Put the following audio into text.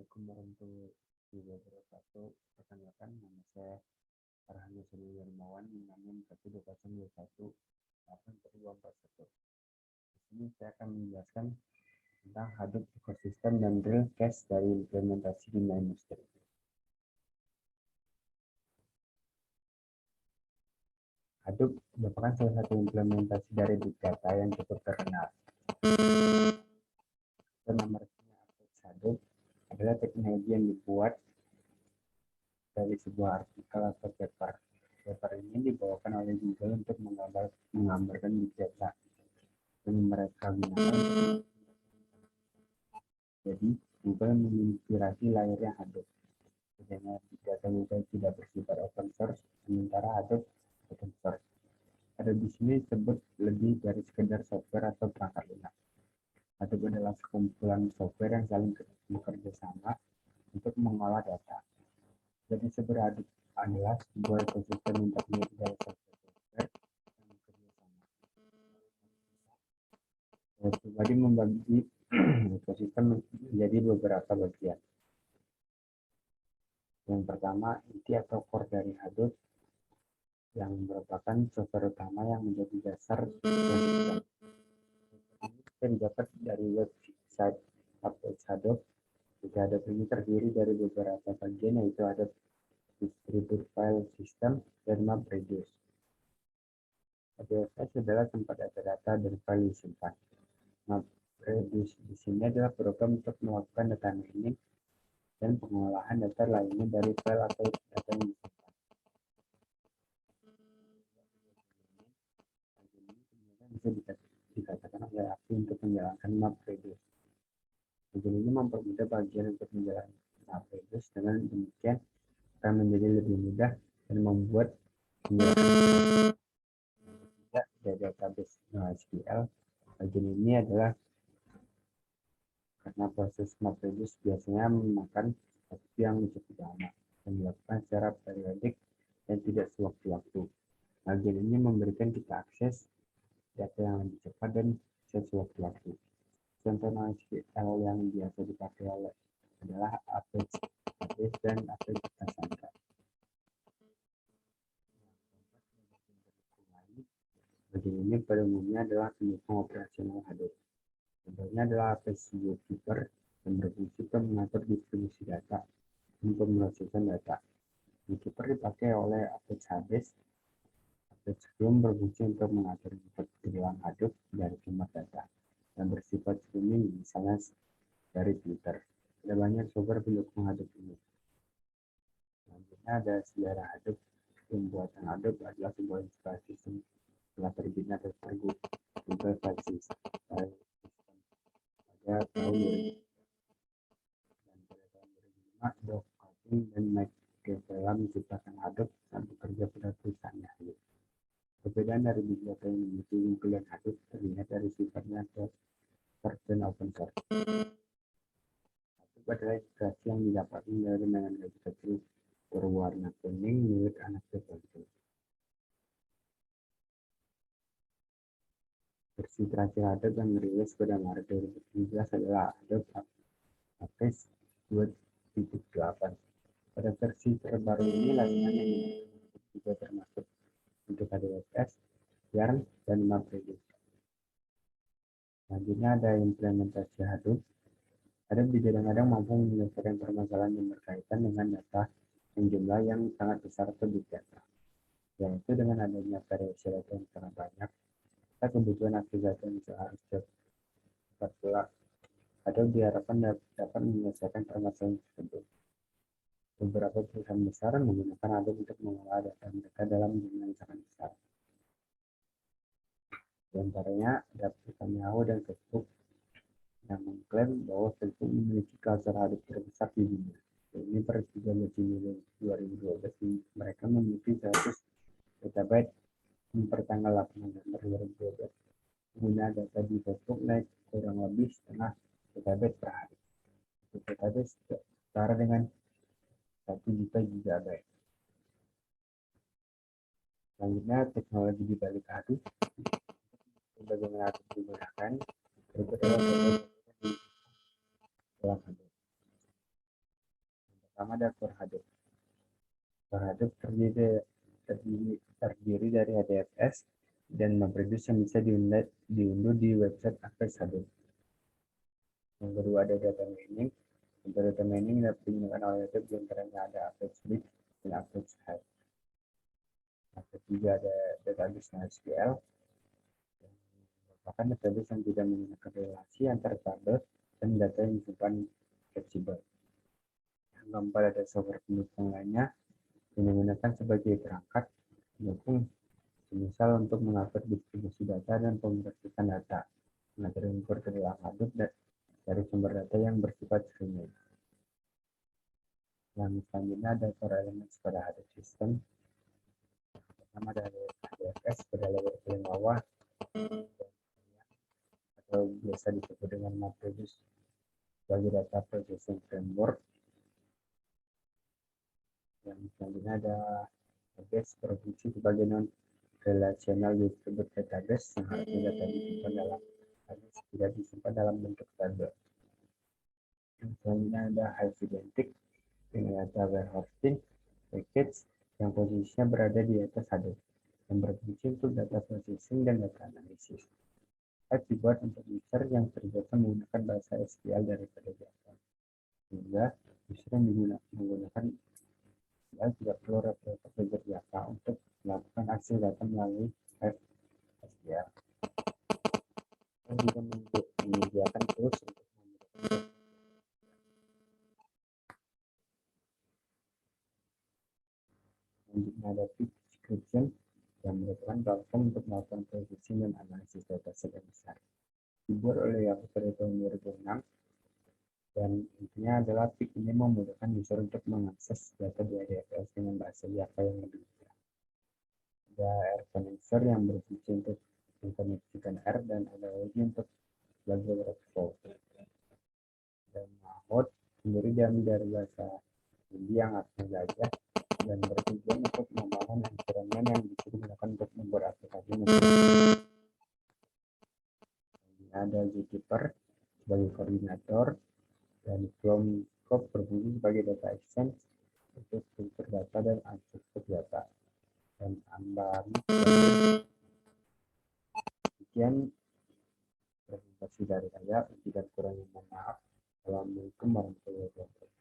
Assalamualaikum warahmatullahi wabarakatuh. Perkenalkan, nama saya Farhan Yusuf Darmawan, NIM 120218241. Di sini saya akan menjelaskan tentang Hadoop ekosistem dan real case dari implementasi di industri. Hadoop merupakan salah satu implementasi dari big data yang cukup terkenal. Nama resminya Hadoop adalah teknologi yang dibuat dari sebuah artikel atau paper. Paper ini dibawakan oleh Google untuk menggambarkan big data dan mereka gunakan. Jadi Google menginspirasi lahirnya Hadoop. Sebenarnya big data Google tidak bersifat open source, sementara Hadoop open source. Hadoop di sini disebut lebih dari sekedar software atau perangkat lunak. Hadoop adalah sekumpulan software yang saling bekerja sama untuk mengolah data. Jadi sebenarnya Hadoop adalah sebuah ekosistem yang terdiri dari software yang bekerja sama. Saya pribadi membagi ekosistem menjadi beberapa bagian. Yang pertama, inti atau core dari Hadoop yang merupakan software utama yang menjadi dasar dan didapat dari website Updates Hadoop. Jadi Hadoop ini terdiri dari beberapa bagian, yaitu Hadoop Distributed File System dan MapReduce. HDFS adalah tempat data-data dan file disimpan. MapReduce di sini adalah program untuk melakukan data mining dan pengolahan data lainnya dari file atau data yang disimpan. Bisa dikatakan oleh api untuk menjalankan MapReduce. Bagian ini mempermudah bagian untuk menjalankan MapReduce. Dengan demikian akan menjadi lebih mudah dan membuat penjelasan dari database NoSQL. Bagian ini adalah karena proses MapReduce biasanya memakan waktu yang cukup lama dan dilakukan secara periodik dan tidak sewaktu-waktu. Bagian ini memberikan kita akses data yang lebih cepat dan sewaktu-waktu. Contoh NoSQL yang biasa dipakai oleh adalah Apache dan Apache Cassandra. Bagian ini pada umumnya adalah pendukung operasional Hadoop. Contohnya adalah Apache Zookeeper yang berfungsi untuk mengatur distribusi data dan pemrosesan data. Zookeeper dipakai oleh Apache Hades. Apache Bloom berfungsi untuk mengatur input ke dalam Hadoop dari sumber data yang bersifat streaming, misalnya dari Twitter. Ada banyak software pendukung Hadoop ini. Selanjutnya ada sejarah Hadoop. Pembuatan Hadoop adalah sebuah inspirasi setelah terbitnya paper Google File System pada tahun 2000. Dan pada tahun 2005, Doug Cutting dan Mike Gavela menciptakan Hadoop saat bekerja pada perusahaannya Hadoop. Perbedaan dari big data yang dimiliki Google dan Hadoop terlihat dari sifatnya closed dan open source. Hadoop adalah integrasi yang didapatkan dari mainan gaji kecil berwarna kuning milik anak tertentu. Versi terakhir Hadoop yang dirilis pada Maret 2017 adalah Hadoop Apache 2.8. Pada versi terbaru ini layanan yang juga termasuk untuk HDFS, Yarn, dan MapReduce. Selanjutnya ada implementasi Hadoop. Hadoop kadang-kadang mampu menyelesaikan permasalahan yang berkaitan dengan data dan jumlah yang sangat besar atau big data. Yaitu dengan adanya variasi data yang sangat banyak, kebutuhan akses data yang harus cepat pula. Hadoop diharapkan dapat menyelesaikan permasalahan tersebut. Beberapa perusahaan besar menggunakan Hadoop untuk mengolah data mereka dalam jumlah yang sangat besar. Di antaranya ada perusahaan Yahoo dan Facebook yang mengklaim bahwa Facebook memiliki cluster Hadoop terbesar di dunia. Ini per 13 Juni 2012 mereka memiliki 100 petabyte per tanggal 8 November 2012. Penggunaan data di Facebook naik kurang lebih setengah petabyte per hari. Petabyte setara dengan 1 juta gigabyte. Selanjutnya, teknologi di balik Hadoop. Bagaimana Hadoop digunakan? Berikut adalah dalam Hadoop. pertama ada core Hadoop. Core Hadoop terdiri dari HDFS dan MapReduce yang bisa diunduh di website Access Hadoop. Yang kedua ada data mining. Untuk data mining dapat digunakan oleh Hadoop, diantaranya ada Apache Flink dan Apache Hive. Yang ketiga ada database NoSQL, merupakan database yang tidak menggunakan relasi antar tabel dan data yang disimpan fleksibel. Yang keempat ada software pendukung lainnya yang digunakan sebagai perangkat pendukung, misal untuk mengatur distribusi data dan pemrosesan data, mengatur import ke dalam Hadoop dari sumber data yang bersifat streaming. Yang selanjutnya ada core elements pada Hadoop system. Pertama dari HDFS pada layer paling bawah atau biasa disebut dengan MapReduce sebagai data processing framework. Yang selanjutnya ada database provinsi sebagai non-relational distributed database yang artinya data disimpan dalam database tidak disimpan dalam bentuk tabel. Yang selanjutnya ada Hive Identic dengan data warehousing package yang posisinya berada di atas Hadoop yang berfungsi untuk data processing dan data analisis. Hive dibuat untuk user yang terbiasa menggunakan bahasa SQL daripada Java, sehingga user yang menggunakan SQL tidak perlu repot-repot belajar Java untuk melakukan akses data melalui Hive SQL. Dan juga menyediakan tools untuk memudahkan. Selanjutnya ada Peak Description yang merupakan platform untuk melakukan processing dan analisis data set yang besar. Dibuat oleh Yahoo pada tahun 2006, dan intinya adalah Peak ini memudahkan user untuk mengakses data di HDFS dengan bahasa Java yang lebih mudah. Ada R Connector yang berfungsi untuk mengkoneksikan R dan ada lagi untuk sebagai workflow. Dan Mahod sendiri diambil dari bahasa Hindi yang artinya gajah dan bertujuan untuk membangun environment yang bisa digunakan untuk membuat aplikasi. Ada Zookeeper sebagai koordinator dan Chromecode berfungsi sebagai data exchange untuk filter data dan akses ke data. Dan Ambari sekian presentasi dari saya. Tidak kurangnya mohon maaf. Assalamualaikum warahmatullahi wabarakatuh.